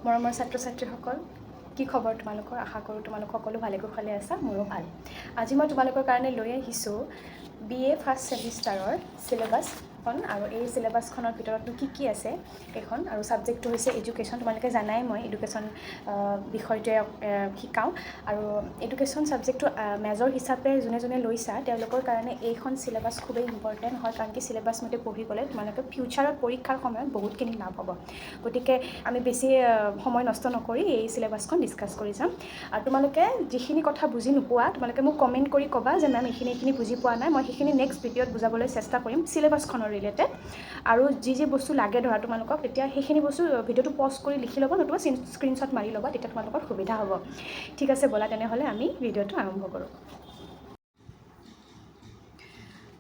মৰমৰ ছাত্ৰ ছাত্ৰীসকল, কি খবৰ তোমালোকৰ? আশা কৰোঁ তোমালোক সকলো ভালে কুশলে আছা, মোৰো ভাল। আজি মই তোমালোকৰ কাৰণে লৈ আহিছোঁ BA ফাৰ্ষ্ট ছেমিষ্টাৰৰ চিলেবাছখন, আৰু এই চিলেবাছখনৰ ভিতৰতনো কি আছে এইখন, আৰু ছাবজেক্টটো হৈছে এডুকেশ্যন। তোমালোকে জানাই মই এডুকেশ্যন বিষয়টোৱে শিকাওঁ, আৰু এডুকেশ্যন ছাবজেক্টটো মেজৰ হিচাপে যোনে লৈছা তেওঁলোকৰ কাৰণে এইখন চিলেবাছ খুবেই ইম্পৰ্টেণ্ট হয়, কাৰণ কি চিলেবাছ মতে পঢ়ি গ'লে তোমালোকে ফিউচাৰত পৰীক্ষাৰ সময়ত বহুতখিনি লাভ হ'ব। গতিকে আমি বেছি সময় নষ্ট নকৰি এই চিলেবাছখন ডিছকাছ কৰি যাম। আৰু তোমালোকে যিখিনি কথা বুজি নোপোৱা তোমালোকে মোক কমেণ্ট কৰি ক'বা যে মেম এইখিনি বুজি পোৱা নাই, মই সেইখিনি নেক্সট ভিডিঅ'ত বুজাবলৈ চেষ্টা কৰিম চিলেবাছখনৰ ৰিলেটেড। আৰু যি বস্তু লাগে ধৰা তোমালোকক, তেতিয়া সেইখিনি বস্তু ভিডিঅ'টো পজ কৰি লিখি ল'বা, নতুবা স্ক্ৰীনশ্বট মাৰি ল'বা, তেতিয়া তোমালোকৰ সুবিধা হ'ব। ঠিক আছে, ব'লা তেনেহ'লে আমি ভিডিঅ'টো আৰম্ভ কৰোঁ।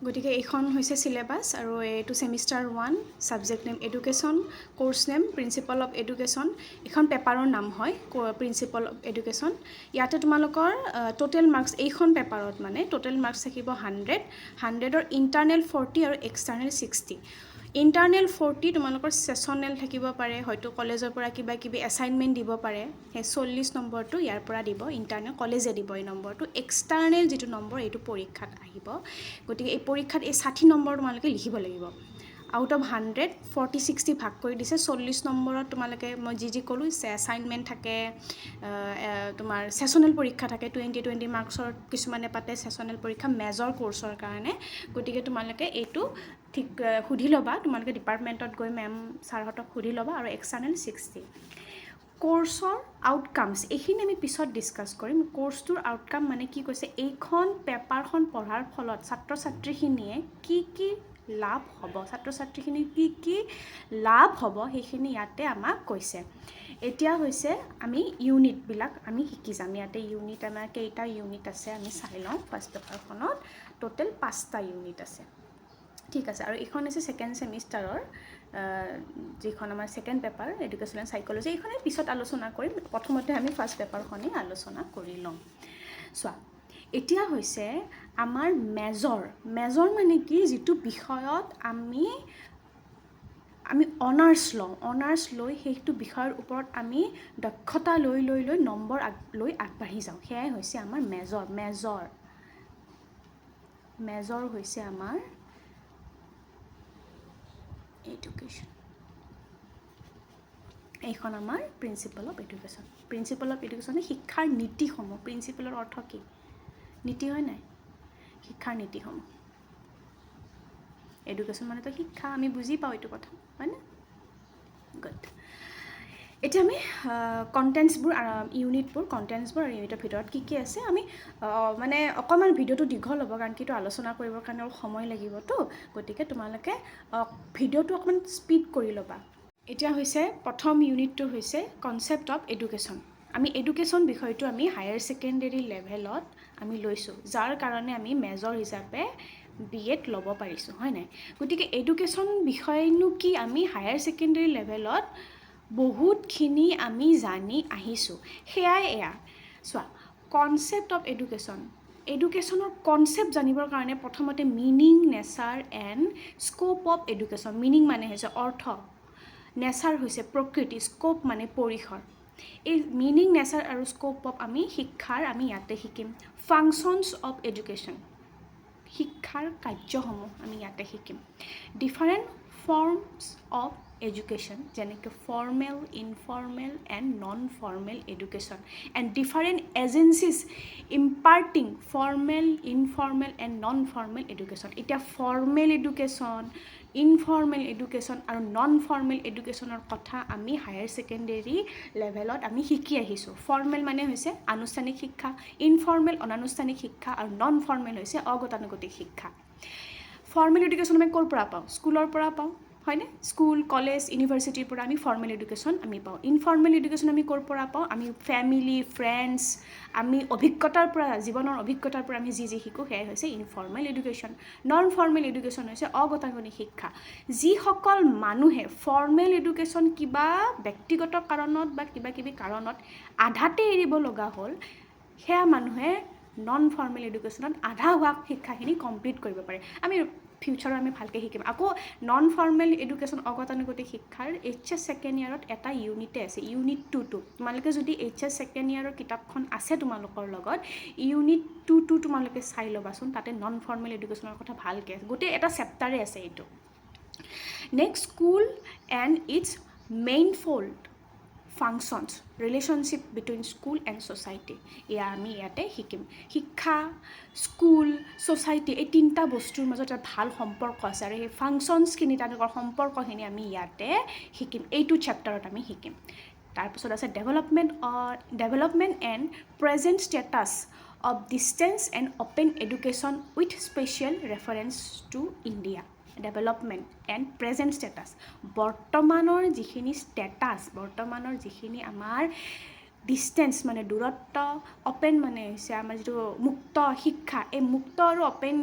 গতিকে এইখন হৈছে চিলেবাছ, আৰু এইটো semester 1, subject name education, course name principal of education. এইখন পেপাৰৰ নাম হয় প্ৰিন্সিপাল অফ এডুকেশ্যন। ইয়াতে তোমালোকৰ টোটেল মাৰ্কছ এইখন পেপাৰত মানে টোটেল মাৰ্কছ থাকিব 100ৰ ইণ্টাৰনেল 40 আৰু এক্সটাৰ্নেল 60। ইণ্টাৰনেল 40 তোমালোকৰ ছেছনেল থাকিব পাৰে, হয়তো কলেজৰ পৰা কিবা কিবি এছাইনমেণ্ট দিব পাৰে, সেই 40 নম্বৰটো ইয়াৰ পৰা দিব, ইণ্টাৰনেল কলেজে দিব এই নম্বৰটো। এক্সটাৰ্নেল যিটো নম্বৰ এইটো পৰীক্ষাত আহিব। গতিকে এই পৰীক্ষাত এই 60 নম্বৰ তোমালোকে লিখিব লাগিব। আউট অফ 100 40 60 ভাগ কৰি দিছে। 40 নম্বৰত তোমালোকে মই যি ক'লোঁ এছাইনমেণ্ট থাকে, তোমাৰ ছেছনেল পৰীক্ষা থাকে, 20 মাৰ্কছৰ কিছুমানে পাতে ছেছনেল পৰীক্ষা মেজৰ কোৰ্চৰ কাৰণে। গতিকে তোমালোকে এইটো ঠিক সুধি ল'বা, তোমালোকে ডিপাৰ্টমেণ্টত গৈ মেম ছাৰহঁতক সুধি ল'বা। আৰু এক্সটাৰ্নেল 60। কোৰ্চৰ আউটকামছ এইখিনি আমি পিছত ডিছকাছ কৰিম। কোৰ্চটোৰ আউটকাম মানে কি কৈছে, এইখন পেপাৰখন পঢ়াৰ ফলত ছাত্ৰ ছাত্ৰীখিনিয়ে কি লাভ হ'ব, ছাত্ৰ ছাত্ৰীখিনিৰ কি লাভ হ'ব সেইখিনি ইয়াতে আমাক কৈছে। এতিয়া হৈছে আমি ইউনিটবিলাক আমি শিকি যাম। ইয়াতে ইউনিট আমাৰ কেইটা ইউনিট আছে আমি চাই লওঁ। ফাৰ্ষ্ট পেপাৰখনত টোটেল 5টা ইউনিট আছে। ঠিক আছে, আৰু এইখন হৈছে ছেকেণ্ড ছেমিষ্টাৰৰ যিখন আমাৰ second paper education and psychology. এইখনে পিছত আলোচনা কৰিম, প্ৰথমতে আমি ফাৰ্ষ্ট পেপাৰখনেই আলোচনা কৰি লওঁ। চোৱা, এতিয়া হৈছে আমাৰ মেজৰ মানে কি, যিটো বিষয়ত আমি অনাৰ্ছ লওঁ, অনাৰ্ছ লৈ সেইটো বিষয়ৰ ওপৰত আমি দক্ষতা লৈ নম্বৰ লৈ আগবাঢ়ি যাওঁ, সেয়াই হৈছে আমাৰ মেজৰ হৈছে আমাৰ এডুকেশ্যন। এইখন আমাৰ principal of education. Principal of এডুকেশ্যনে শিক্ষাৰ নীতিসমূহ, প্ৰিন্সিপালৰ অৰ্থ কি? নীতি হয় নাই? শিক্ষাৰ নীতিসমূহ। এডুকেশ্যন মানেতো শিক্ষা, আমি বুজি পাওঁ এইটো কথা, হয়নে? গুড। এতিয়া আমি কণ্টেণ্টছবোৰ কণ্টেণ্টছবোৰ আৰু ইউনিটৰ ভিতৰত কি আছে আমি মানে অকণমান ভিডিঅ'টো দীঘল হ'ব, কাৰণ কি এইটো আলোচনা কৰিবৰ কাৰণে অলপ সময় লাগিবতো। গতিকে তোমালোকে ভিডিঅ'টো অকণমান স্পীড কৰি ল'বা। এতিয়া হৈছে প্ৰথম ইউনিটটো হৈছে কনচেপ্ট অফ এডুকেশ্যন। আমি এডুকেশ্যন বিষয়টো আমি হায়াৰ ছেকেণ্ডেৰী লেভেলত আমি লৈছোঁ, যাৰ কাৰণে আমি মেজৰ হিচাপে BA ল'ব পাৰিছোঁ, হয় নাই? গতিকে এডুকেশ্যন বিষয়নো কি, আমি হায়াৰ ছেকেণ্ডেৰী লেভেলত বহুতখিনি আমি জানি আহিছোঁ। সেয়াই এয়া চোৱা, কনচেপ্ট অফ এডুকেশ্যনৰ কনচেপ্ট জানিবৰ কাৰণে প্ৰথমতে meaning, nature and scope of education. Meaning মানে হৈছে অৰ্থ, নেচাৰ হৈছে প্ৰকৃতি, স্ক'প মানে পৰিসৰ। এই মিনিং, নেচাৰ আৰু স্ক'প অফ আমি ইয়াতে শিকিম। ফাংচনছ অফ এডুকেশ্যন, শিক্ষাৰ কাৰ্যসমূহ আমি ইয়াতে শিকিম। ডিফাৰেণ্ট ফৰ্মছ অফ এডুকেশ্যন, যেনেকৈ formal, informal and non formal education, and different agencies imparting formal, informal and non formal education. এতিয়া ফৰ্মেল এডুকেশ্যন, ইনফৰ্মেল এডুকেশ্যন আৰু নন ফৰ্মেল এডুকেশ্যনৰ কথা আমি হায়াৰ ছেকেণ্ডেৰী লেভেলত আমি শিকি আহিছোঁ। ফৰ্মেল মানে হৈছে আনুষ্ঠানিক শিক্ষা, ইনফৰ্মেল অনানুষ্ঠানিক শিক্ষা, আৰু নন ফৰ্মেল হৈছে অগতানুগতিক শিক্ষা। ফৰ্মেল এডুকেশ্যন আমি ক'ৰ পৰা পাওঁ? স্কুলৰ পৰা পাওঁ, হয়নে? স্কুল, কলেজ, ইউনিভাৰ্চিটিৰ পৰা আমি ফৰ্মেল এডুকেশ্যন আমি পাওঁ। ইনফৰ্মেল এডুকেশ্যন আমি ক'ৰ পৰা পাওঁ? আমি ফেমিলি, ফ্ৰেণ্ডছ, আমি অভিজ্ঞতাৰ পৰা, জীৱনৰ অভিজ্ঞতাৰ পৰা আমি যি শিকোঁ সেয়াই হৈছে informal education. Non formal education হৈছে অগতানুগতিক শিক্ষা। যিসকল মানুহে ফৰ্মেল এডুকেশ্যন কিবা ব্যক্তিগত কাৰণত বা কিবা কাৰণত আধাতে এৰিব লগা হ'ল, সেয়া মানুহে নন ফৰ্মেল এডুকেশ্যনত আধা হোৱা শিক্ষাখিনি কমপ্লিট কৰিব পাৰে। আমি ফিউচাৰত আমি ভালকৈ শিকিম আকৌ নন ফৰ্মেল এডুকেশ্যন অগতানুগতিক শিক্ষাৰ HS ছেকেণ্ড ইয়াৰত এটা ইউনিটে আছে ইউনিট 2 তোমালোকে যদি HS ছেকেণ্ড ইয়াৰৰ কিতাপখন আছে তোমালোকৰ লগত ইউনিট 2 তোমালোকে চাই ল'বাচোন তাতে নন ফৰ্মেল এডুকেশ্যনৰ কথা ভালকৈ আছে গোটেই এটা চেপ্টাৰে আছে এইটো next school and its manifold functions relationship between school and society এয়া আমি ইয়াতে শিকিম শিক্ষা স্কুল ছ'চাইটি এই তিনিটা বস্তুৰ মাজত এটা ভাল সম্পৰ্ক আছে আৰু সেই ফাংচনছখিনি তেওঁলোকৰ সম্পৰ্কখিনি আমি ইয়াতে শিকিম এইটো চেপ্টাৰত আমি শিকিম তাৰপিছত আছে development and present status of distance and open education with special reference to India development and present status বৰ্তমানৰ যিখিনি আমাৰ ডিষ্টেঞ্চ মানে দূৰত্ব অ'পেন মানে হৈছে আমাৰ যিটো মুক্ত শিক্ষা এই মুক্ত আৰু অ'পেন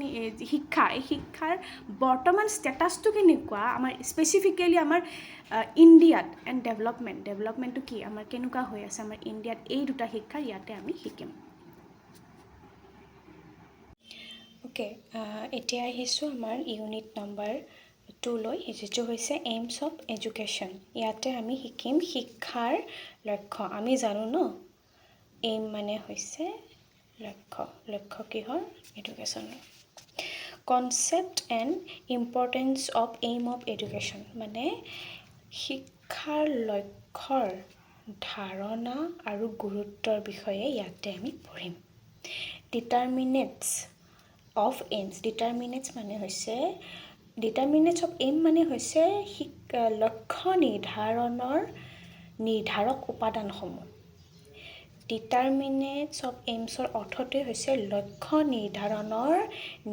শিক্ষা এই শিক্ষাৰ বৰ্তমান ষ্টেটাছটো কেনেকুৱা আমাৰ স্পেচিফিকেলি আমাৰ ইণ্ডিয়াত এণ্ড ডেভেলপমেণ্টটো কি আমাৰ কেনেকুৱা হৈ আছে আমাৰ ইণ্ডিয়াত এই দুটা শিক্ষা ইয়াতে আমি শিকিম অ'কে এতিয়া আহিছোঁ আমাৰ ইউনিট নম্বৰ 2 লৈ যিটো হৈছে এইমছ অফ এডুকেশ্যন ইয়াতে আমি শিকিম শিক্ষাৰ লক্ষ্য আমি জানো ন এইম মানে হৈছে লক্ষ্য কিহৰ এডুকেশ্যনৰ concept and importance of aim of education মানে শিক্ষাৰ লক্ষ্যৰ ধাৰণা আৰু গুৰুত্বৰ বিষয়ে ইয়াতে আমি পঢ়িম ডিটাৰমিনেটছ অফ এইমছ ডিটাৰমিনেটছ অফ এইম মানে হৈছে লক্ষ্য নিৰ্ধাৰক উপাদানসমূহ ডিটাৰমিনেটছ অফ এইমছৰ অৰ্থটোৱে হৈছে লক্ষ্য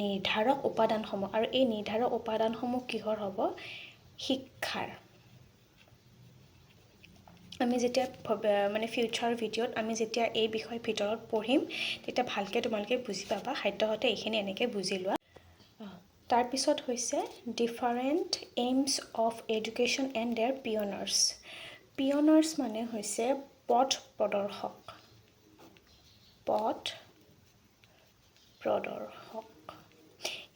নিৰ্ধাৰক উপাদানসমূহ আৰু এই নিৰ্ধাৰক উপাদানসমূহ কিহৰ হ'ব শিক্ষাৰ আমি যেতিয়া মানে ফিউচাৰ ভিডিঅ'ত আমি যেতিয়া এই বিষয়ৰ ভিতৰত পঢ়িম তেতিয়া ভালকৈ তোমালোকে বুজি পাবা সাধ্যহতে এইখিনি এনেকৈ বুজি লোৱা তাৰপিছত হৈছে different aims of education and their pioneers মানে হৈছে পথ প্ৰদৰ্শক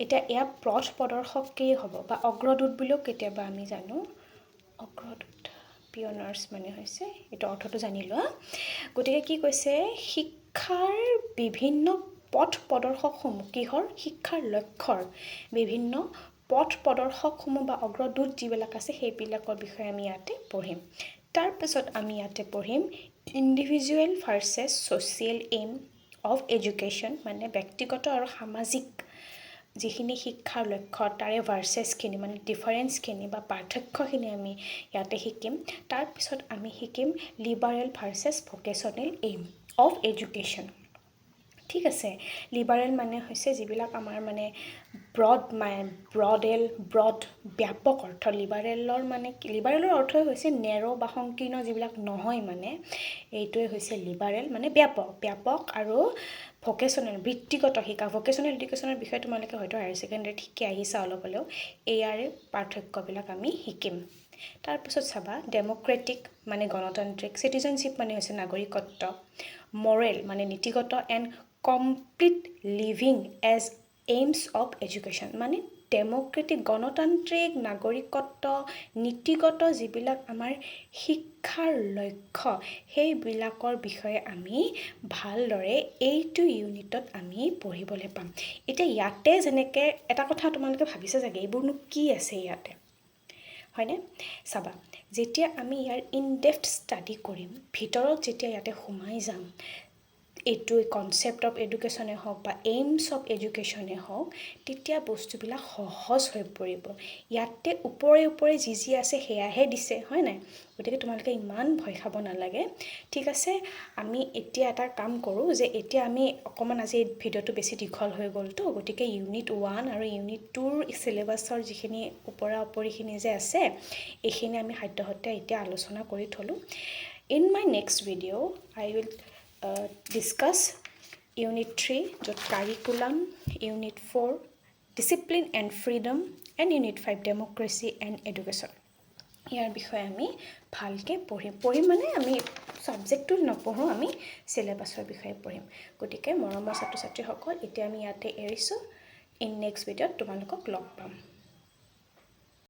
এতিয়া এয়া পথ প্ৰদৰ্শকেই হ'ব বা অগ্ৰদূত বুলিও কেতিয়াবা আমি জানো অগ্ৰদূত পিয়নাৰ্ছ মানে হৈছে এইটো অৰ্থটো জানি লোৱা গতিকে কি কৈছে শিক্ষাৰ বিভিন্ন পথ প্ৰদৰ্শকসমূহ কিহৰ শিক্ষাৰ লক্ষ্যৰ বিভিন্ন পথ প্ৰদৰ্শকসমূহ বা অগ্ৰদূত যিবিলাক আছে সেইবিলাকৰ বিষয়ে আমি ইয়াতে পঢ়িম তাৰপিছত আমি ইয়াতে পঢ়িম individual versus social aim of education মানে ব্যক্তিগত আৰু সামাজিক যিখিনি শিক্ষাৰ লক্ষ্য তাৰে ভাৰ্চেছখিনি মানে ডিফাৰেঞ্চখিনি বা পাৰ্থক্যখিনি আমি ইয়াতে শিকিম তাৰপিছত আমি শিকিম liberal versus vocational aim of education ঠিক আছে লিবাৰেল মানে হৈছে যিবিলাক আমাৰ মানে ব্ৰড ব্যাপক অৰ্থ লিবাৰেলৰ অৰ্থই হৈছে নেৰ' বা সংকীৰ্ণ যিবিলাক নহয় মানে এইটোৱে হৈছে লিবাৰেল মানে ব্যাপক আৰু ভকেশ্যনেল বৃত্তিগত শিক্ষা ভকেশ্যনেল এডুকেশ্যনৰ বিষয়ে তোমালোকে হয়তো হায়াৰ ছেকেণ্ডেৰীত শিকি আহিছা অলপ হ'লেও ইয়াৰে পাৰ্থক্যবিলাক আমি শিকিম তাৰপিছত চাবা ডেম'ক্ৰেটিক মানে গণতান্ত্ৰিক চিটিজেনশ্বিপ মানে হৈছে নাগৰিকত্ব মৰেল মানে নীতিগত and complete living as aims of education মানে ডেম'ক্ৰেটিক গণতান্ত্ৰিক নাগৰিকত্ব নীতিগত যিবিলাক আমাৰ শিক্ষাৰ লক্ষ্য সেইবিলাকৰ বিষয়ে আমি ভালদৰে এইটো ইউনিটত আমি পঢ়িবলৈ পাম এতিয়া ইয়াতে যেনেকৈ এটা কথা তোমালোকে ভাবিছা চাগে এইবোৰনো কি আছে ইয়াতে হয়নে চাবা যেতিয়া আমি ইয়াৰ ইনডেপ্থ ষ্টাডি কৰিম ভিতৰত যেতিয়া ইয়াতে সোমাই যাম এইটো কনচেপ্ট অফ এডুকেশ্যনে হওক বা এইমছ অফ এডুকেশ্যনে হওক তেতিয়া বস্তুবিলাক সহজ হৈ পৰিব ইয়াতে ওপৰে যি আছে সেয়াহে দিছে হয় নাই গতিকে তোমালোকে ইমান ভয় খাব নালাগে ঠিক আছে আমি এতিয়া এটা কাম কৰোঁ যে এতিয়া আমি অকণমান আজি ভিডিঅ'টো বেছি দীঘল হৈ গ'লতো গতিকে ইউনিট 1 আৰু ইউনিট 2ৰ চিলেবাছৰ যিখিনি ওপৰিখিনি যে আছে এইখিনি আমি সাধ্যহতে এতিয়া আলোচনা কৰি থলোঁ in my next video' I will discuss Unit 3 য'ত curriculum Unit 4 Discipline and Freedom and Unit 5 Democracy and Education ইয়াৰ বিষয়ে আমি ভালকৈ পঢ়িম মানে আমি ছাবজেক্টটো নপঢ়োঁ আমি চিলেবাছৰ বিষয়ে পঢ়িম গতিকে মৰমৰ ছাত্ৰ ছাত্ৰীসকল এতিয়া আমি ইয়াতে এৰিছোঁ ইন নেক্সট ভিডিঅ'ত তোমালোকক লগ পাম।